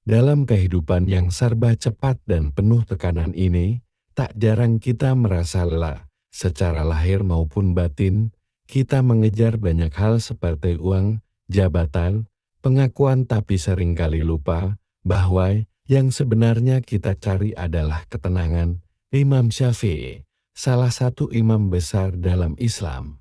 Dalam kehidupan yang serba cepat dan penuh tekanan ini, tak jarang kita merasa lelah. Secara lahir maupun batin, kita mengejar banyak hal seperti uang, jabatan, pengakuan, tapi seringkali lupa bahwa yang sebenarnya kita cari adalah ketenangan. Imam Syafi'i, salah satu imam besar dalam Islam,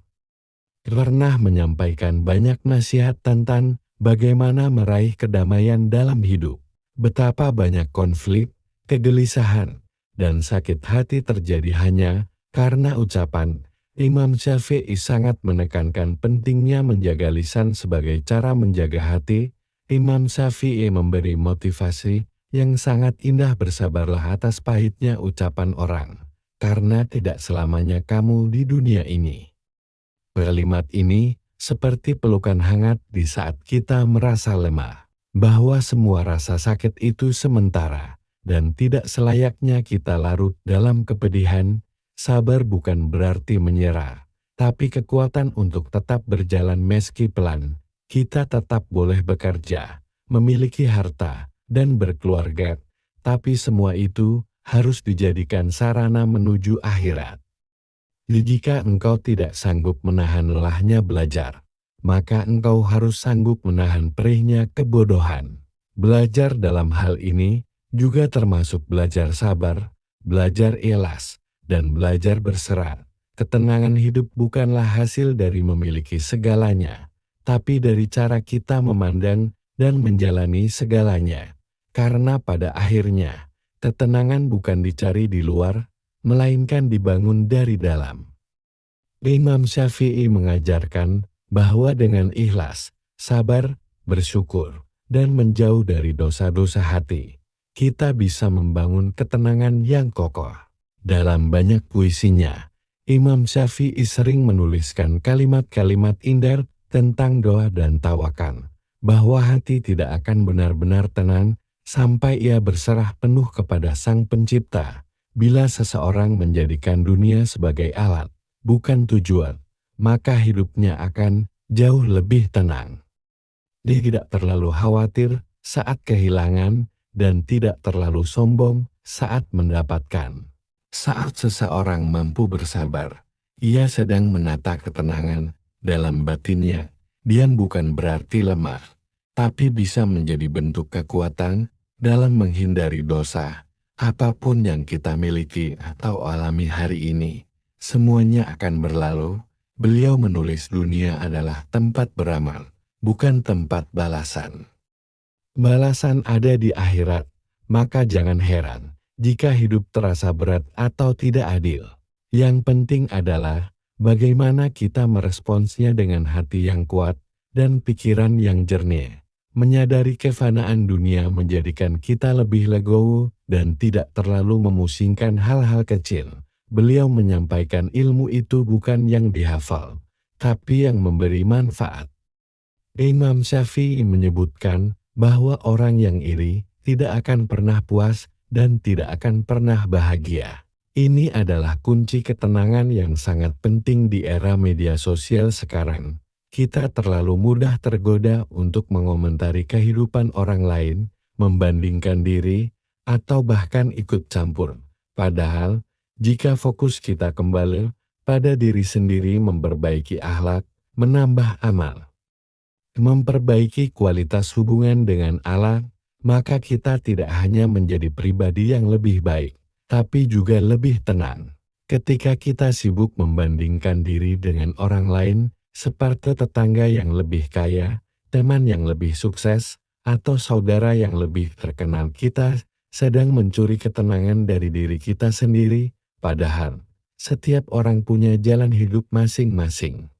pernah menyampaikan banyak nasihat tentang bagaimana meraih kedamaian dalam hidup. Betapa banyak konflik, kegelisahan, dan sakit hati terjadi hanya karena ucapan. Imam Syafi'i sangat menekankan pentingnya menjaga lisan sebagai cara menjaga hati. Imam Syafi'i memberi motivasi yang sangat indah: bersabarlah atas pahitnya ucapan orang, karena tidak selamanya kamu di dunia ini. Kalimat ini seperti pelukan hangat di saat kita merasa lemah, bahwa semua rasa sakit itu sementara, dan tidak selayaknya kita larut dalam kepedihan. Sabar bukan berarti menyerah, tapi kekuatan untuk tetap berjalan meski pelan. Kita tetap boleh bekerja, memiliki harta, dan berkeluarga, tapi semua itu harus dijadikan sarana menuju akhirat. Jika engkau tidak sanggup menahan lelahnya belajar, maka engkau harus sanggup menahan perihnya kebodohan. Belajar dalam hal ini juga termasuk belajar sabar, belajar ikhlas, dan belajar berserah. Ketenangan hidup bukanlah hasil dari memiliki segalanya, tapi dari cara kita memandang dan menjalani segalanya. Karena pada akhirnya, ketenangan bukan dicari di luar, melainkan dibangun dari dalam. Imam Syafi'i mengajarkan bahwa dengan ikhlas, sabar, bersyukur, dan menjauh dari dosa-dosa hati, kita bisa membangun ketenangan yang kokoh. Dalam banyak puisinya, Imam Syafi'i sering menuliskan kalimat-kalimat indah tentang doa dan tawakal, bahwa hati tidak akan benar-benar tenang sampai ia berserah penuh kepada Sang Pencipta. Bila seseorang menjadikan dunia sebagai alat, bukan tujuan, maka hidupnya akan jauh lebih tenang. Dia tidak terlalu khawatir saat kehilangan dan tidak terlalu sombong saat mendapatkan. Saat seseorang mampu bersabar, ia sedang menata ketenangan dalam batinnya. Dia bukan berarti lemah, tapi bisa menjadi bentuk kekuatan dalam menghindari dosa. Apapun yang kita miliki atau alami hari ini, semuanya akan berlalu. Beliau menulis dunia adalah tempat beramal, bukan tempat balasan. Balasan ada di akhirat, maka jangan heran jika hidup terasa berat atau tidak adil. Yang penting adalah bagaimana kita meresponsnya dengan hati yang kuat dan pikiran yang jernih. Menyadari kefanaan dunia menjadikan kita lebih legowo dan tidak terlalu memusingkan hal-hal kecil. Beliau menyampaikan ilmu itu bukan yang dihafal, tapi yang memberi manfaat. Imam Syafi'i menyebutkan bahwa orang yang iri tidak akan pernah puas dan tidak akan pernah bahagia. Ini adalah kunci ketenangan yang sangat penting di era media sosial sekarang. Kita terlalu mudah tergoda untuk mengomentari kehidupan orang lain, membandingkan diri, atau bahkan ikut campur. Padahal, jika fokus kita kembali pada diri sendiri, memperbaiki akhlak, menambah amal, memperbaiki kualitas hubungan dengan Allah, maka kita tidak hanya menjadi pribadi yang lebih baik, tapi juga lebih tenang. Ketika kita sibuk membandingkan diri dengan orang lain, seperti tetangga yang lebih kaya, teman yang lebih sukses, atau saudara yang lebih terkenal, kita sedang mencuri ketenangan dari diri kita sendiri. Padahal, setiap orang punya jalan hidup masing-masing.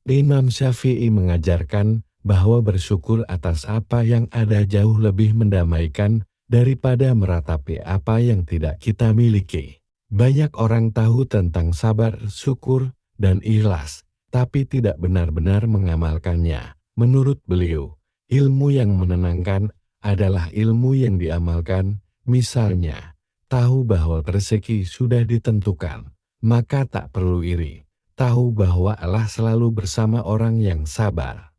Imam Syafi'i mengajarkan bahwa bersyukur atas apa yang ada jauh lebih mendamaikan daripada meratapi apa yang tidak kita miliki. Banyak orang tahu tentang sabar, syukur, dan ikhlas, tapi tidak benar-benar mengamalkannya. Menurut beliau, ilmu yang menenangkan adalah ilmu yang diamalkan. Misalnya, tahu bahwa rezeki sudah ditentukan, maka tak perlu iri. Tahu bahwa Allah selalu bersama orang yang sabar,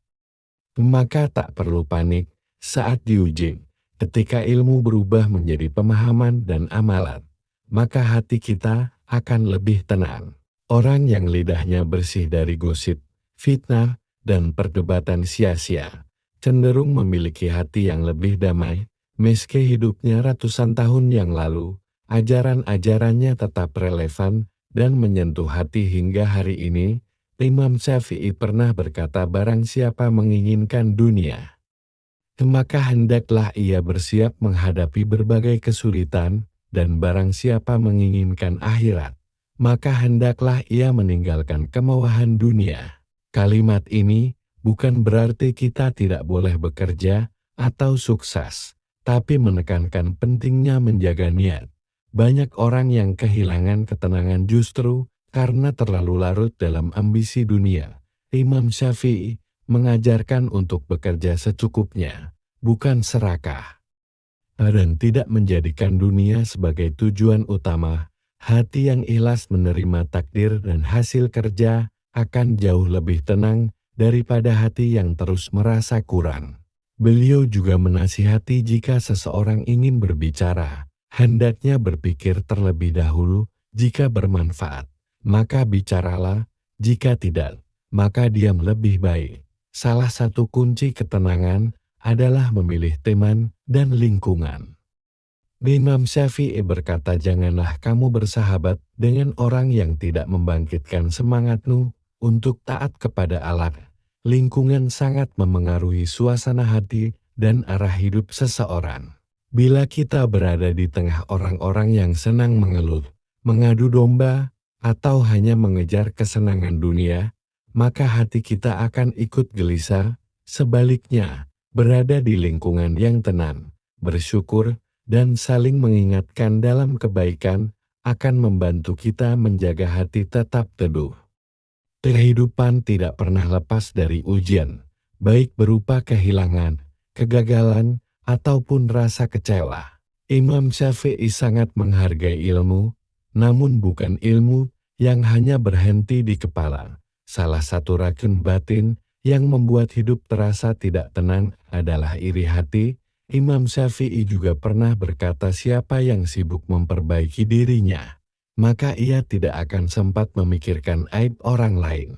maka tak perlu panik saat diuji. Ketika ilmu berubah menjadi pemahaman dan amalan, maka hati kita akan lebih tenang. Orang yang lidahnya bersih dari gosip, fitnah, dan perdebatan sia-sia, cenderung memiliki hati yang lebih damai. Meski hidupnya ratusan tahun yang lalu, ajaran-ajarannya tetap relevan dan menyentuh hati hingga hari ini. Imam Syafi'i pernah berkata, barang siapa menginginkan dunia, maka hendaklah ia bersiap menghadapi berbagai kesulitan, dan barang siapa menginginkan akhirat, maka hendaklah ia meninggalkan kemewahan dunia. Kalimat ini bukan berarti kita tidak boleh bekerja atau sukses, tapi menekankan pentingnya menjaga niat. Banyak orang yang kehilangan ketenangan justru karena terlalu larut dalam ambisi dunia. Imam Syafi'i mengajarkan untuk bekerja secukupnya, bukan serakah, dan tidak menjadikan dunia sebagai tujuan utama. Hati yang ikhlas menerima takdir dan hasil kerja akan jauh lebih tenang daripada hati yang terus merasa kurang. Beliau juga menasihati jika seseorang ingin berbicara, hendaknya berpikir terlebih dahulu. Jika bermanfaat, maka bicaralah, jika tidak, maka diam lebih baik. Salah satu kunci ketenangan adalah memilih teman dan lingkungan. Imam Syafi'i berkata, janganlah kamu bersahabat dengan orang yang tidak membangkitkan semangatmu untuk taat kepada Allah. Lingkungan sangat memengaruhi suasana hati dan arah hidup seseorang. Bila kita berada di tengah orang-orang yang senang mengeluh, mengadu domba, atau hanya mengejar kesenangan dunia, maka hati kita akan ikut gelisah. Sebaliknya, berada di lingkungan yang tenang, bersyukur, dan saling mengingatkan dalam kebaikan akan membantu kita menjaga hati tetap teduh. Kehidupan tidak pernah lepas dari ujian, baik berupa kehilangan, kegagalan, ataupun rasa kecewa. Imam Syafi'i sangat menghargai ilmu, namun bukan ilmu yang hanya berhenti di kepala. Salah satu racun batin yang membuat hidup terasa tidak tenang adalah iri hati. Imam Syafi'i juga pernah berkata, siapa yang sibuk memperbaiki dirinya, maka ia tidak akan sempat memikirkan aib orang lain.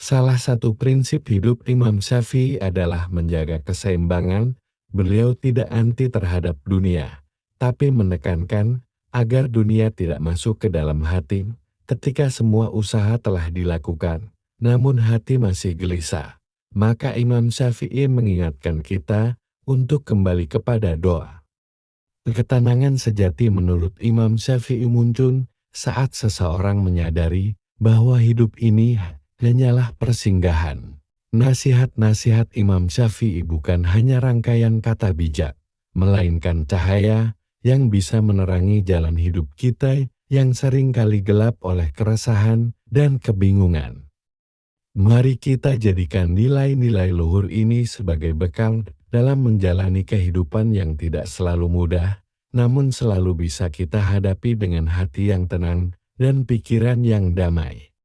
Salah satu prinsip hidup Imam Syafi'i adalah menjaga keseimbangan. Beliau tidak anti terhadap dunia, tapi menekankan agar dunia tidak masuk ke dalam hati. Ketika semua usaha telah dilakukan, namun hati masih gelisah, maka Imam Syafi'i mengingatkan kita untuk kembali kepada doa. Ketenangan sejati menurut Imam Syafi'i muncul saat seseorang menyadari bahwa hidup ini hanyalah persinggahan. Nasihat-nasihat Imam Syafi'i bukan hanya rangkaian kata bijak, melainkan cahaya yang bisa menerangi jalan hidup kita yang sering kali gelap oleh keresahan dan kebingungan. Mari kita jadikan nilai-nilai luhur ini sebagai bekal dalam menjalani kehidupan yang tidak selalu mudah, namun selalu bisa kita hadapi dengan hati yang tenang dan pikiran yang damai.